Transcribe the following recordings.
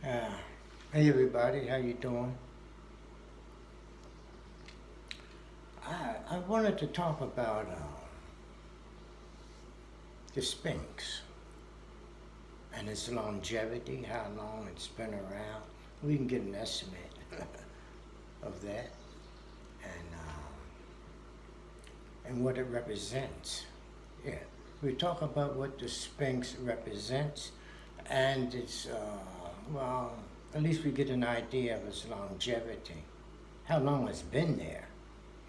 Uh, hey everybody, how you doing? I wanted to talk about the Sphinx and its longevity, how long it's been around. We can get an estimate of that and what it represents. Yeah, we talk about what the Sphinx represents, and it's well, at least we get an idea of its longevity, how long it's been there,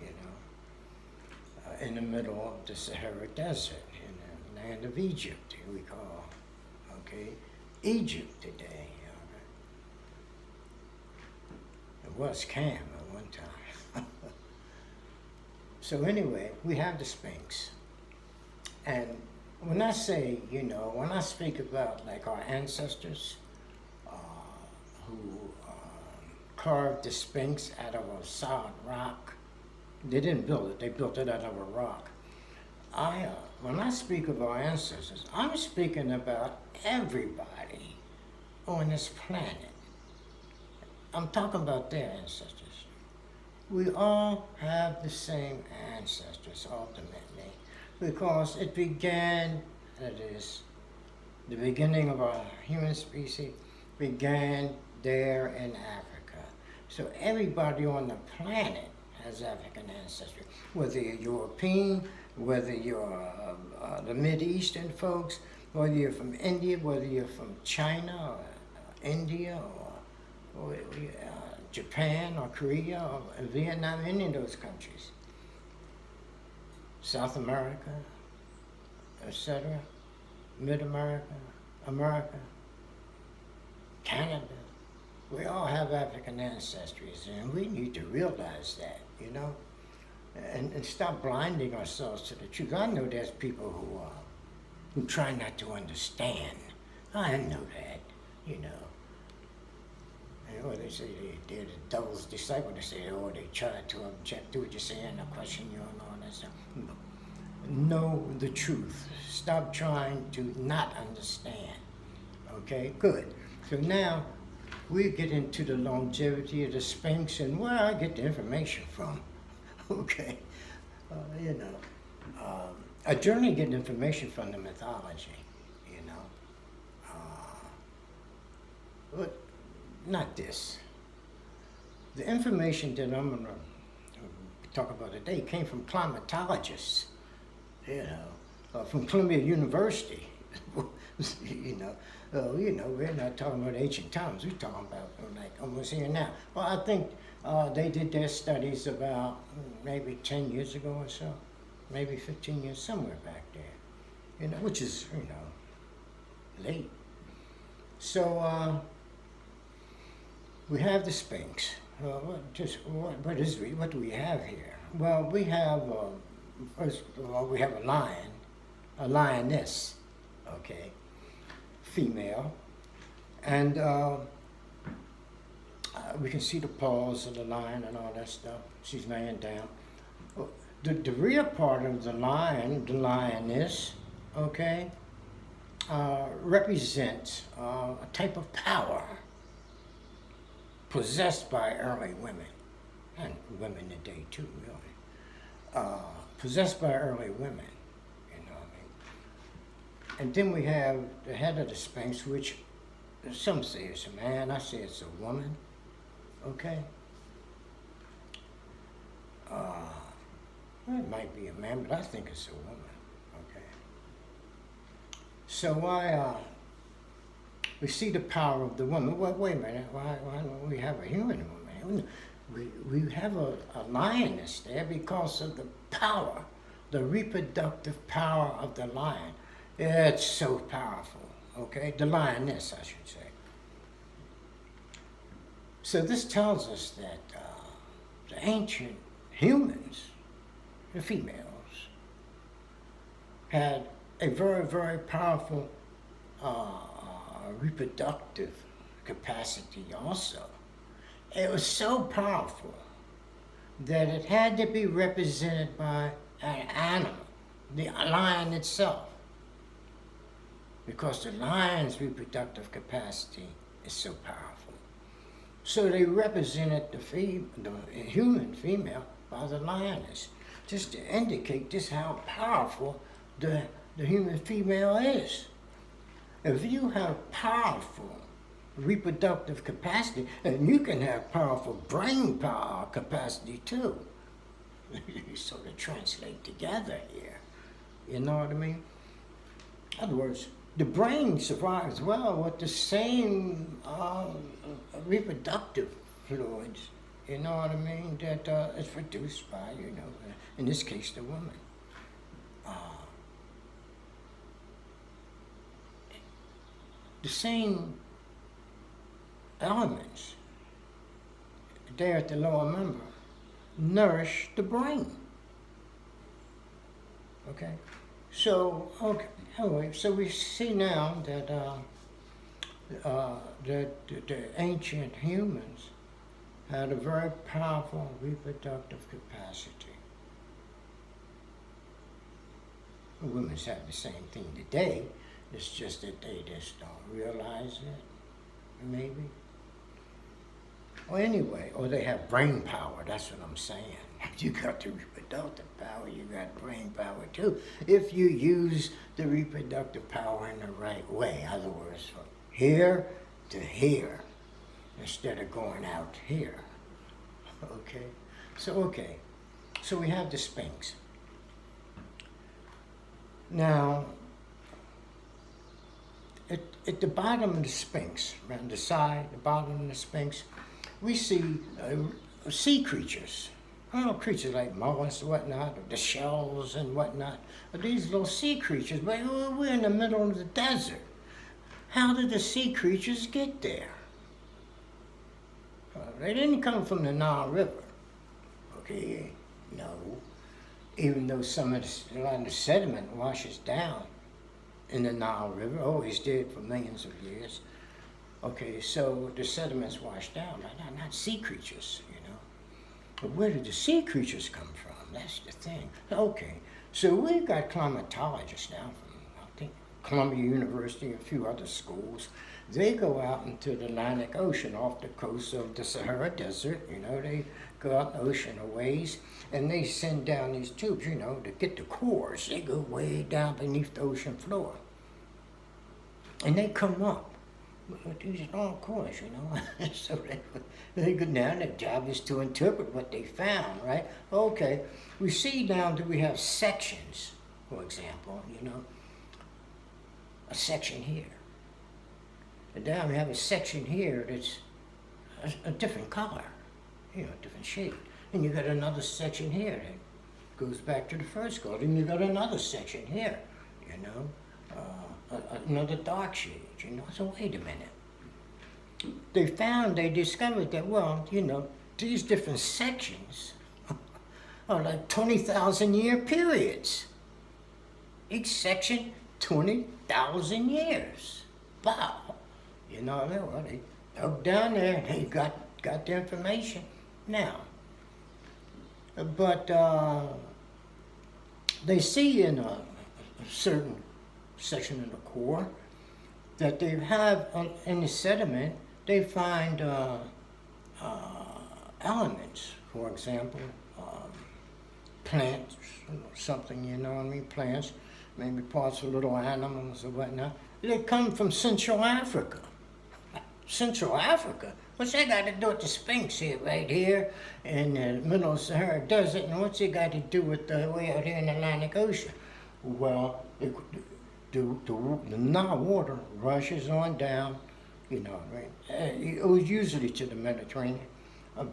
you know, in the middle of the Sahara Desert, in the land of Egypt, we call, okay, Egypt today. It was Cam at one time. So anyway, we have the Sphinx. And when I say, when I speak about like our ancestors who carved the Sphinx out of a solid rock, they didn't build it, they built it out of a rock. When I speak of our ancestors, I'm speaking about everybody on this planet. I'm talking about their ancestors. We all have the same ancestors ultimately, because it began, that is, the beginning of our human species began there in Africa. So everybody on the planet has African ancestry, whether you're European, whether you're the Mid-Eastern folks, whether you're from India, whether you're from China or India or Japan or Korea or Vietnam, any of those countries, South America, etc., Mid-America, America, Canada. We all have African ancestries, and we need to realize that, and stop blinding ourselves to the truth. I know there's people who try not to understand. I know that, Or they say they're the devil's disciple. They say, they try to object to what you're saying, or question you, and all that stuff. Know the truth. Stop trying to not understand. Okay, good. So now we get into the longevity of the Sphinx and where I get the information from. Okay, I generally get information from the mythology, but not this. The information that I'm going to talk about today came from climatologists, from Columbia University. We're not talking about ancient times. We're talking about like almost here now. Well, I think they did their studies about maybe 10 years ago or so, maybe 15 years, somewhere back there, which is, late. So we have the Sphinx. What do we have here? Well, we have, first of all, we have a lioness, okay, female, and we can see the paws of the lion and all that stuff. She's laying down. The rear part of the lion, the lioness, okay, represents a type of power possessed by early women, and women today too, really. Possessed by early women, And then we have the head of the Sphinx, which some say it's a man, I say it's a woman, okay? It might be a man, but I think it's a woman, okay? So we see the power of the woman. Wait a minute, why don't we have a human woman? We have a lioness there because of the power, the reproductive power of the lion. It's so powerful, okay? The lioness, I should say. So this tells us that the ancient humans, the females, had a very, very powerful reproductive capacity also. It was so powerful that it had to be represented by an animal, the lion itself, because the lion's reproductive capacity is so powerful. So they represented the human female by the lioness, just to indicate just how powerful the human female is. If you have powerful reproductive capacity, and you can have powerful brain power capacity too. You sort of translate together here. You know what I mean? In other words, the brain survives well with the same reproductive fluids, you know what I mean, that is produced by, in this case, the woman. The same elements there at the lower member nourish the brain. Okay? So, anyway, so we see now that the ancient humans had a very powerful reproductive capacity. Women have the same thing today. It's just that they just don't realize it, maybe. Well, anyway, or they have brain power, that's what I'm saying. You got the reproductive power, you got brain power too. If you use the reproductive power in the right way, in other words, from here to here, instead of going out here. Okay? So we have the Sphinx. Now, at the bottom of the Sphinx, around the side, the bottom of the Sphinx, we see sea creatures. Creatures like mollusks and whatnot, or the shells and whatnot. But these little sea creatures, but we're in the middle of the desert. How did the sea creatures get there? They didn't come from the Nile River. Okay, no. Even though a lot of the sediment washes down in the Nile River, always did for millions of years. Okay, so the sediments washed down, but not sea creatures, But where did the sea creatures come from? That's the thing. Okay, so we've got climatologists now from, I think, Columbia University and a few other schools. They go out into the Atlantic Ocean off the coast of the Sahara Desert, they go out in the ocean a ways, and they send down these tubes, to get the cores. They go way down beneath the ocean floor. And they come up with these long cores, So they go down, their job is to interpret what they found, right? Okay, we see now that we have sections, for example, a section here. And down we have a section here that's a different color, different shape. And you got another section here that goes back to the first color. And you got another section here, another dark shade, So wait a minute. They discovered that, these different sections are like 20,000 year periods. Each section, 20,000 years. Wow. They dug down there and they got the information. Now, but they see in a certain section of the core that they have in the sediment, they find elements, for example, plants, something, plants, maybe parts of little animals or whatnot. They come from Central Africa. Central Africa? What's that got to do with the Sphinx here, right here in the middle of the Sahara Desert? And what's it got to do with the way out here in the Atlantic Ocean? Well, the Nile water rushes on down, right? It was usually to the Mediterranean.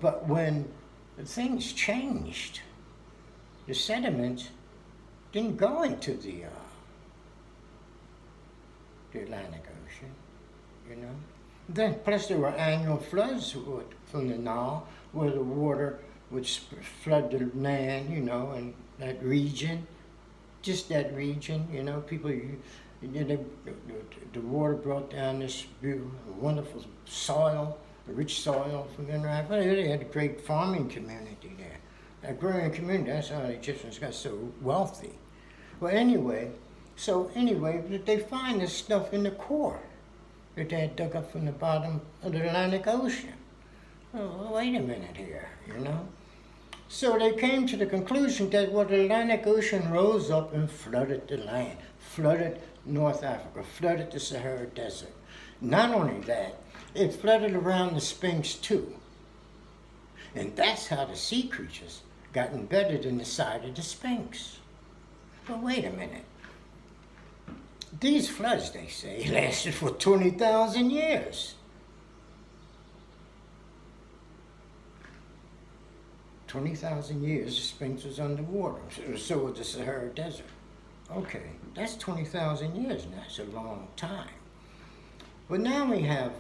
But when things changed, the sediments didn't go into the Atlantic Ocean, Then, plus there were annual floods from the Nile, where the water would flood the land, and that region, just that region, people, the water brought down this beautiful, wonderful soil, the rich soil from the Africa. They had a great farming community there. That growing community, that's how the Egyptians got so wealthy. Well, anyway, they find this stuff in the core. that they had dug up from the bottom of the Atlantic Ocean. Oh, wait a minute here, you know? So they came to the conclusion that the Atlantic Ocean rose up and flooded the land, flooded North Africa, flooded the Sahara Desert. Not only that, it flooded around the Sphinx too. And that's how the sea creatures got embedded in the side of the Sphinx. But wait a minute. These floods, they say, lasted for 20,000 years. 20,000 years, the Sphinx was underwater. So was the Sahara Desert. Okay, that's 20,000 years, and that's a long time. But now we have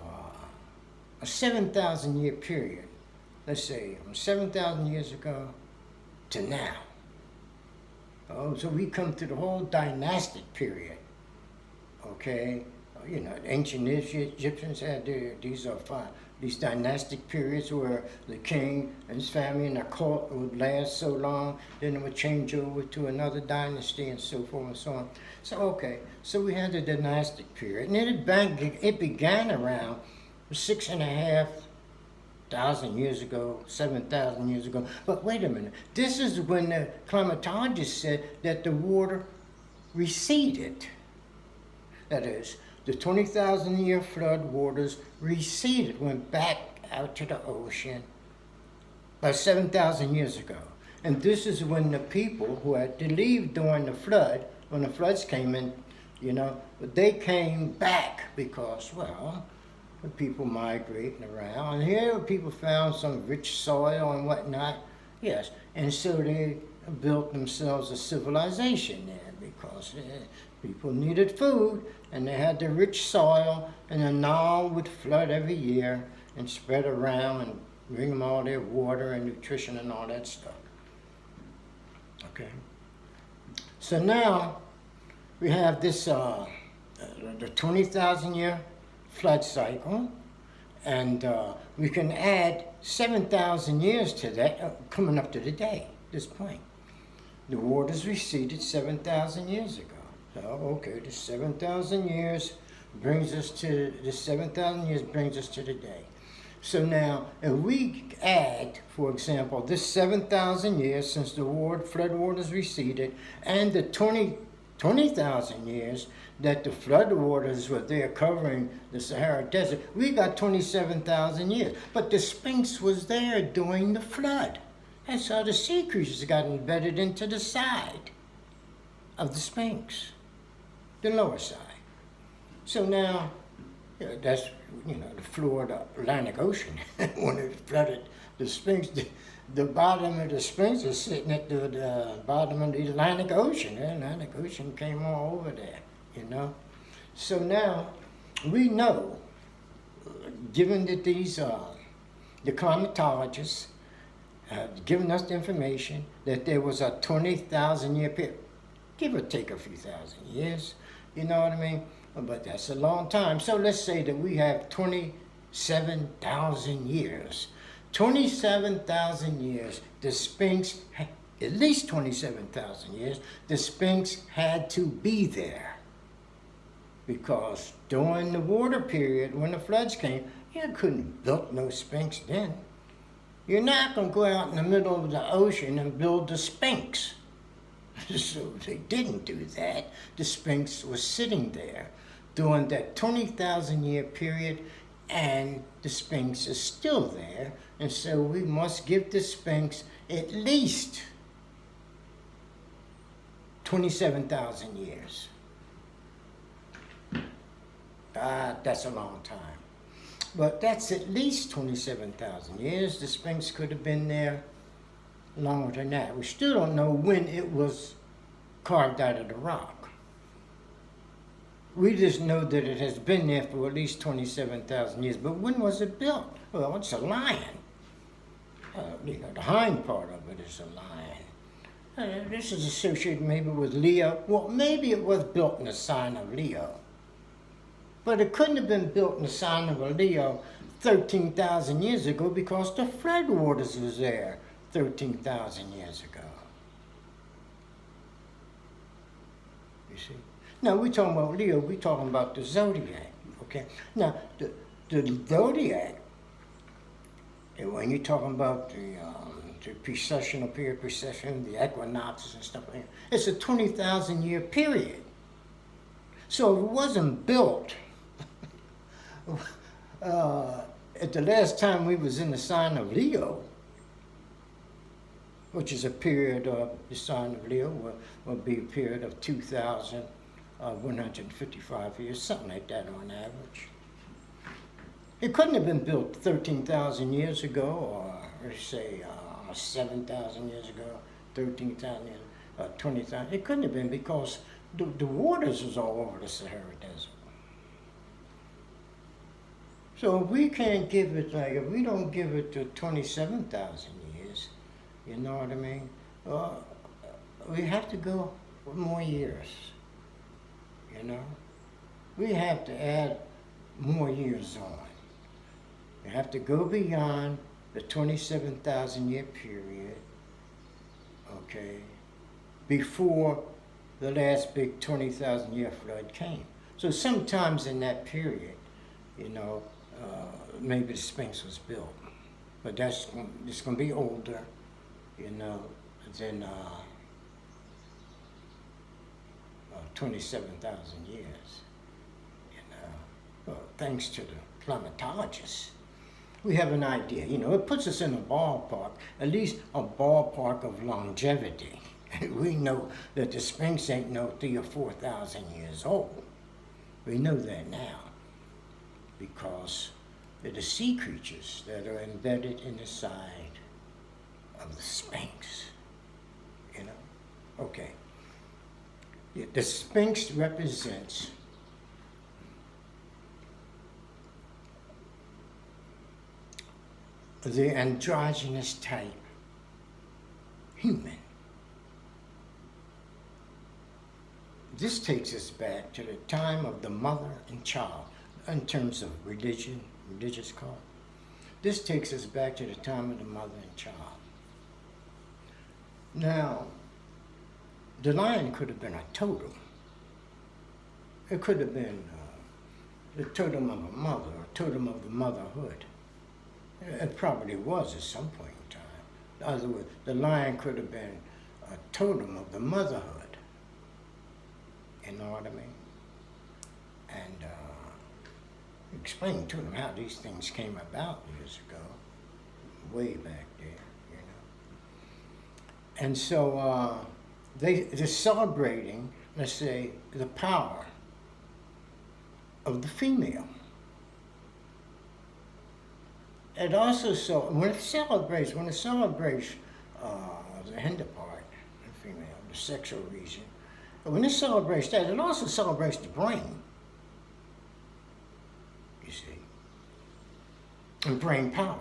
a 7,000 year period. Let's say from 7,000 years ago to now. Oh, so we come to the whole dynastic period. Okay, you know, ancient Egyptians had these dynastic periods where the king and his family and their court would last so long, then it would change over to another dynasty and so forth and so on. So okay, so we had the dynastic period, and it began around 6,500 years ago, 7,000 years ago. But wait a minute, this is when the climatologists said that the water receded. That is, the 20,000 year flood waters receded, went back out to the ocean about 7,000 years ago. And this is when the people who had to leave during the flood, when the floods came in, you know, they came back because, well, the people migrating around. And here people found some rich soil and whatnot. Yes, and so they built themselves a civilization there because people needed food, and they had the rich soil, and the Nile would flood every year and spread around and bring them all their water and nutrition and all that stuff. Okay. So now we have this, the 20,000 year flood cycle, and we can add 7,000 years to that, coming up to the day, this point. The waters receded 7,000 years ago. So, okay, the 7,000 years brings us to the day. So now, if we add, for example, this 7,000 years since the flood waters receded, and the 20,000 years that the flood waters were there covering the Sahara Desert, we got 27,000 years. But the Sphinx was there during the flood. That's how the sea creatures got embedded into the side of the Sphinx, the lower side. So now, that's, you know, the floor of the Atlantic Ocean. When it flooded the Sphinx, the bottom of the Sphinx is sitting at the bottom of the Atlantic Ocean. The Atlantic Ocean came all over there, you know. So now, we know, given that these, the climatologists have given us the information that there was a 20,000 year period, give or take a few thousand years, you know what I mean? But that's a long time. So let's say that we have 27,000 years. 27,000 years, the Sphinx, at least 27,000 years, the Sphinx had to be there. Because during the water period, when the floods came, you couldn't have built no Sphinx then. You're not going to go out in the middle of the ocean and build the Sphinx. So they didn't do that. The Sphinx was sitting there during that 20,000 year period, and the Sphinx is still there. And so we must give the Sphinx at least 27,000 years. That's a long time. But that's at least 27,000 years. The Sphinx could have been there longer than that. We still don't know when it was carved out of the rock. We just know that it has been there for at least 27,000 years. But when was it built? Well, it's a lion. You know, the hind part of it is a lion. This is associated maybe with Leo. Well, maybe it was built in the sign of Leo. But it couldn't have been built in the sign of a Leo 13,000 years ago because the flood waters was there 13,000 years ago. You see? Now, we're talking about Leo, we're talking about the zodiac, Okay. Now, the zodiac, and when you're talking about the precessional period, precession, the equinoxes and stuff like that, it's a 20,000 year period. So it wasn't built at the last time we was in the sign of Leo, which is a period of the sign of Leo will be a period of 2,155 years, something like that on average. It couldn't have been built 13,000 years ago, or say 7,000 years ago, 13,000 years, 20,000. It couldn't have been because the waters was all over the Sahara Desert. So if we can't give it, like, if we don't give it to 27,000 years, you know what I mean? We have to go for more years, you know? We have to add more years on. We have to go beyond the 27,000 year period, okay, before the last big 20,000 year flood came. So sometimes in that period, you know, maybe the Sphinx was built, but it's going to be older, you know, than 27,000 years, you know. Well, thanks to the climatologists, we have an idea. You know, it puts us in a ballpark, at least a ballpark of longevity. We know that the Sphinx ain't no 3,000 or 4,000 years old. We know that now because they're the sea creatures that are embedded in the side of the Sphinx, you know? Okay. The Sphinx represents the androgynous type human. This takes us back to the time of the mother and child in terms of religious cult. This takes us back to the time of the mother and child. Now, the lion could have been a totem. It could have been the totem of a mother, or totem of the motherhood. It probably was at some point in time. In other words, the lion could have been a totem of the motherhood. You know what I mean? And explain to them how these things came about years ago, way back there, you know. And so they're celebrating, let's say, the power of the female. It also, so when it celebrates the hinder part, the female, the sexual region, when it celebrates that, it also celebrates the brain, you see, and brain power,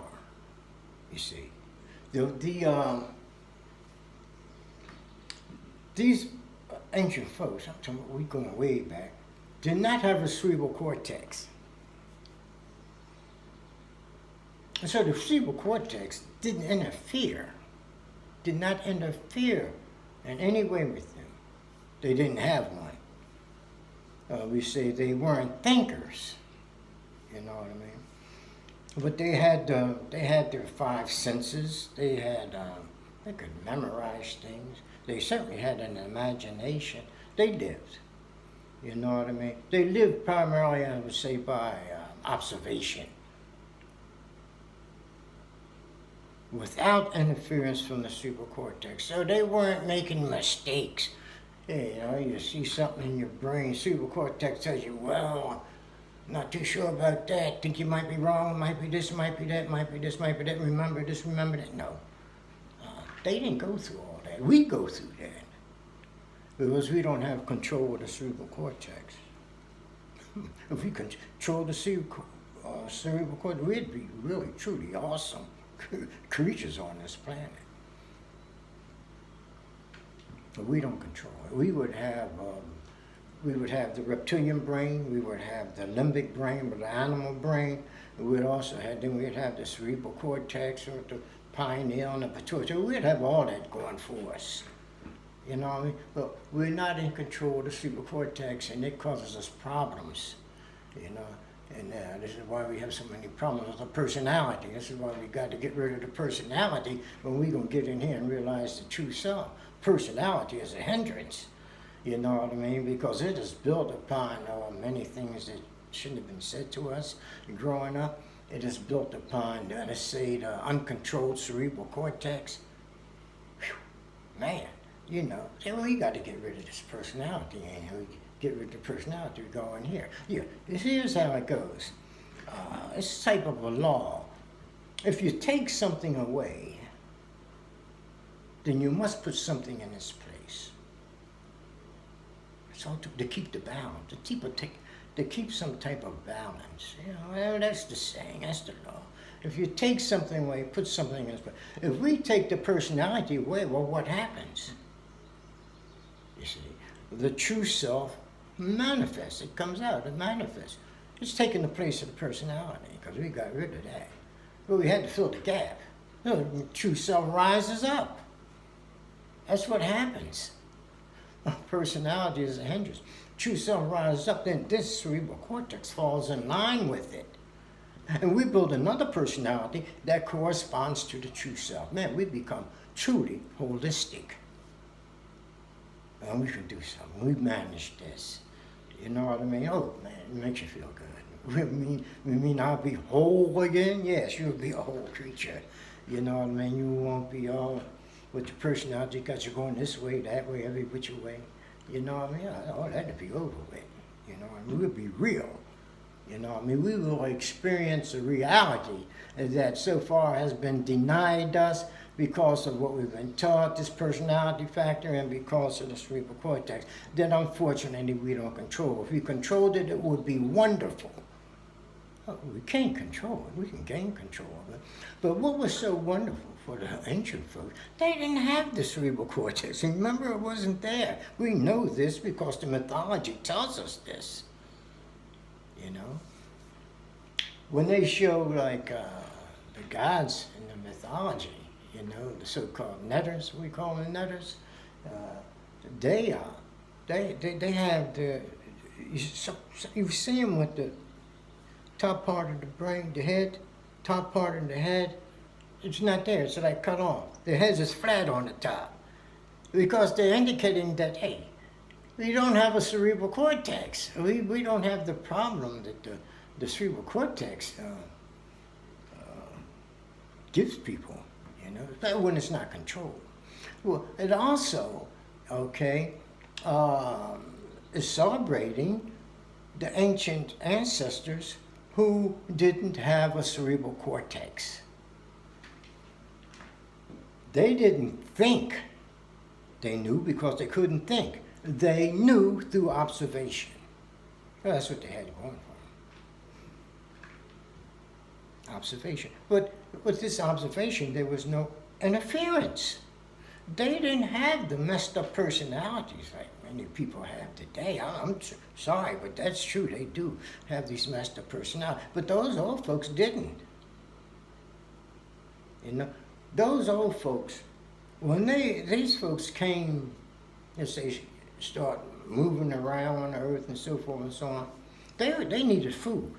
you see. These ancient folks, I'm talking about, we're going way back, did not have a cerebral cortex. And so the cerebral cortex did not interfere in any way with them. They didn't have one. We say they weren't thinkers, you know what I mean? But they had their five senses. They could memorize things. They certainly had an imagination. They lived, you know what I mean? They lived primarily, I would say, by observation, without interference from the cerebral cortex. So they weren't making mistakes. You know, you see something in your brain, cerebral cortex tells you, well, not too sure about that, think you might be wrong, it might be this, might be that, might be this, might be that, remember this, remember that. No. They didn't go through all that. We go through that because we don't have control of the cerebral cortex. If we control the cerebral cortex, we'd be really, truly awesome creatures on this planet. But we don't control it. We would have the reptilian brain, we would have the limbic brain, or the animal brain. We'd also have the cerebral cortex, or the pineal and the pituitary. We'd have all that going for us. You know what I mean? But we're not in control of the cerebral cortex, and it causes us problems. You know, And this is why we have so many problems with the personality. This is why we got to get rid of the personality when we're going to get in here and realize the true self. Personality is a hindrance, you know what I mean? Because it is built upon many things that shouldn't have been said to us growing up. It is built upon, let's say, the uncontrolled cerebral cortex. Whew, man, you know, we got to get rid of this personality, and we get rid of the personality going here. Yeah, here's how it goes. It's a type of a law. If you take something away, then you must put something in its place. It's all to keep the balance, to keep some type of balance. You know, well, that's the saying, that's the law. If you take something away, put something in its place. If we take the personality away, well, what happens? You see, the true self manifests. It comes out, it manifests. It's taking the place of the personality because we got rid of that. But we had to fill the gap. The true self rises up. That's what happens. Personality is a hindrance. True self rises up, then this cerebral cortex falls in line with it. And we build another personality that corresponds to the true self. Man, we become truly holistic. And we can do something. We've managed this. You know what I mean? Oh, man, it makes you feel good. We mean I'll be whole again? Yes, you'll be a whole creature. You know what I mean? You won't be all with the personality because you're going this way, that way, every which way. You know what I mean? Oh, that'd be over with. You know what I mean? We'll be real. You know what I mean? We will experience a reality that so far has been denied us because of what we've been taught, this personality factor, and because of the cerebral cortex, that unfortunately we don't control. If we controlled it, it would be wonderful. Oh, we can't control it. We can gain control of it. But what was so wonderful for the ancient folks, they didn't have the cerebral cortex. And remember, it wasn't there. We know this because the mythology tells us this. You know? When they show, like, the gods in the mythology, you know, the so-called netters, we call them netters, they have the, you see them with the top part of the brain, the head, top part of the head, it's not there, it's like cut off. The head is flat on the top because they're indicating that, hey, we don't have a cerebral cortex. We don't have the problem that the cerebral cortex gives people. You know, but when it's not controlled. Well, it also, okay, is celebrating the ancient ancestors who didn't have a cerebral cortex. They didn't think. They knew because they couldn't think. They knew through observation. Well, that's what they had going for them. Observation. But with this observation, there was no interference. They didn't have the messed up personalities like many people have today. I'm sorry, but that's true. They do have these messed up personalities. But those old folks didn't. You know, those old folks, when these folks came, let's say, start moving around on the earth and so forth and so on, they needed food.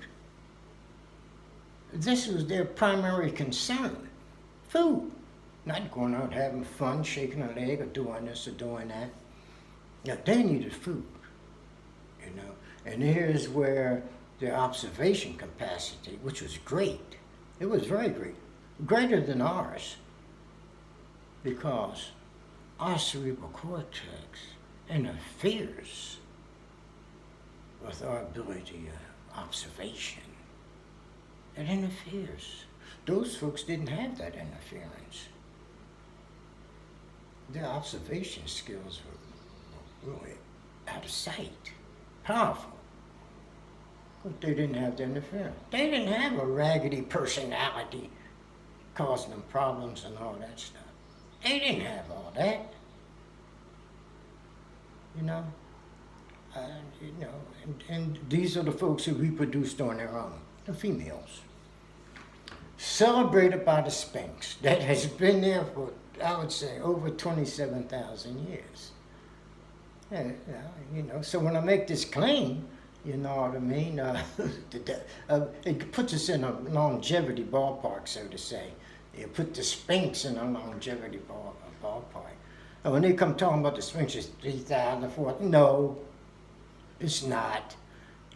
This was their primary concern, food. Not going out having fun, shaking a leg or doing this or doing that. No, they needed food, you know. And here's where their observation capacity, which was great, it was very great, greater than ours, because our cerebral cortex interferes with our ability of observation. It interferes. Those folks didn't have that interference. Their observation skills were really out of sight, powerful. But they didn't have the interference. They didn't have a raggedy personality causing them problems and all that stuff. They didn't have all that. You know? And these are the folks who reproduced on their own, the females. Celebrated by the Sphinx, that has been there for, I would say, over 27,000 years. And, you know, so when I make this claim, You know what I mean? It puts us in a longevity ballpark, so to say. You put the Sphinx in a longevity ballpark. And when they come talking about the Sphinx is 3,000, 4,000, no, it's not.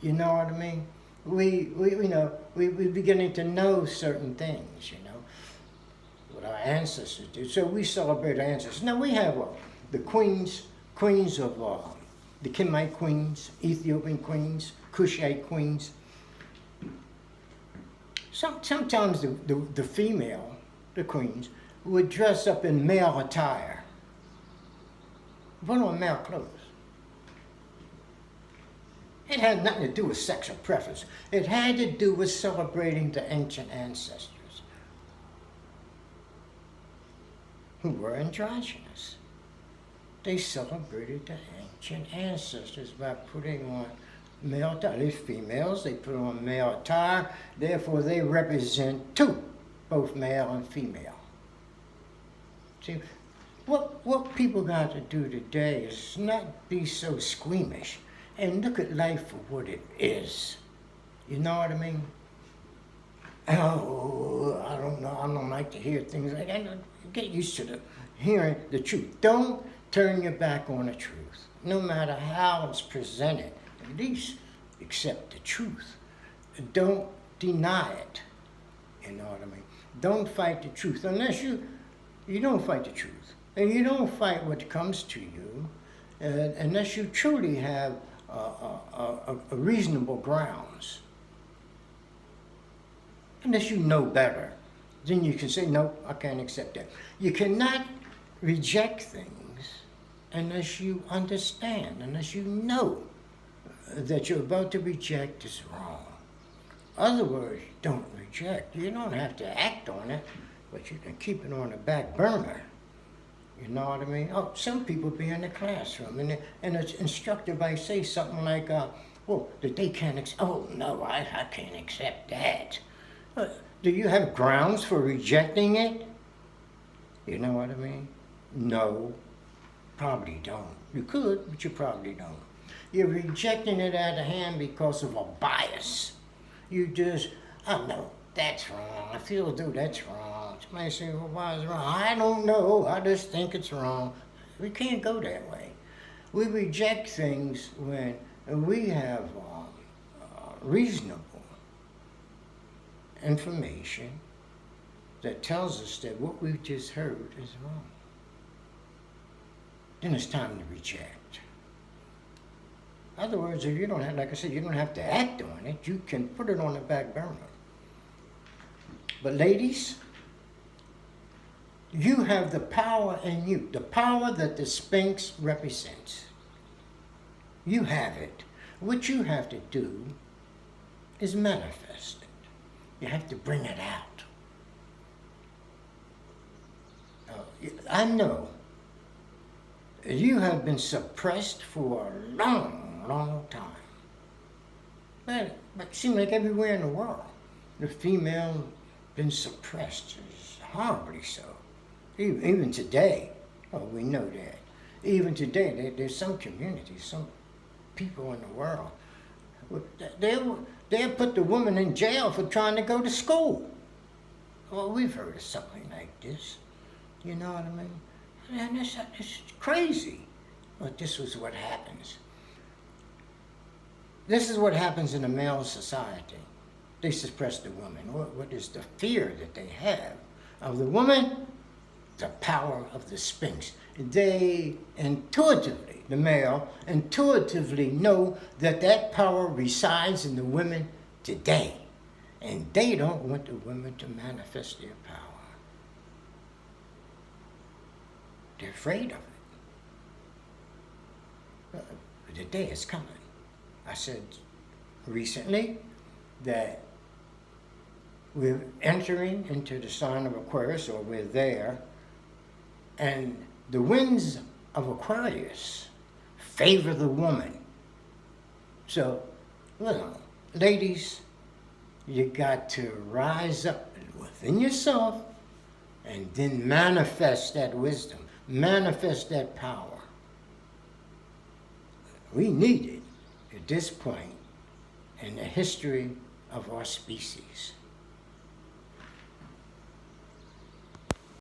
You know what I mean? We're beginning to know certain things, what our ancestors did. So we celebrate our ancestors. Now we have the queens of the Kenite queens, Ethiopian queens, Kushite queens. Sometimes the female, the queens, would dress up in male attire, put on male clothes. It had nothing to do with sexual preference. It had to do with celebrating the ancient ancestors who were androgynous. They celebrated the ancient ancestors by putting on male attire. These females, they put on male attire, therefore they represent two, both male and female. See, what people got to do today is not be so squeamish and look at life for what it is. You know what I mean? Oh, I don't know. I don't like to hear things like that. Get used to hearing the truth. Don't turn your back on the truth. No matter how it's presented, at least accept the truth. Don't deny it. You know what I mean? Don't fight the truth unless you don't fight the truth. And you don't fight what comes to you unless you truly have a reasonable grounds. Unless you know better, then you can say, no, I can't accept that. You cannot reject things unless you understand, unless you know that you're about to reject is wrong. Other words, don't reject. You don't have to act on it, but you can keep it on the back burner. You know what I mean? Oh, some people be in the classroom, and the instructor might say something like, that they can't oh, no, I can't accept that. Do you have grounds for rejecting it? You know what I mean? No, probably don't. You could, but you probably don't. You're rejecting it out of hand because of a bias. You just, oh no, that's wrong. I feel as though that's wrong. Somebody say, well, why is it wrong? I don't know. I just think it's wrong. We can't go that way. We reject things when we have reasonable information that tells us that what we've just heard is wrong. Then it's time to reject. In other words, if you don't have, like I said, you don't have to act on it. You can put it on the back burner. But ladies, you have the power in you, the power that the Sphinx represents. You have it. What you have to do is manifest it. You have to bring it out. I know you have been suppressed for a long, long time. But it seems like everywhere in the world, the female been suppressed, horribly so. Even today, we know that. Even today, there's some communities, some people in the world, they'll put the woman in jail for trying to go to school. Well, we've heard of something like this. You know what I mean? And it's crazy. But this was what happens. This is what happens in a male society. They suppress the woman. What is the fear that they have of the woman? The power of the Sphinx. They intuitively, the male, intuitively know that that power resides in the women today. And they don't want the women to manifest their power. They're afraid of it. The day is coming. I said recently that we're entering into the sign of Aquarius, or we're there, and the winds of Aquarius favor the woman. So, ladies, you got to rise up within yourself and then manifest that wisdom, manifest that power. We need it at this point in the history of our species.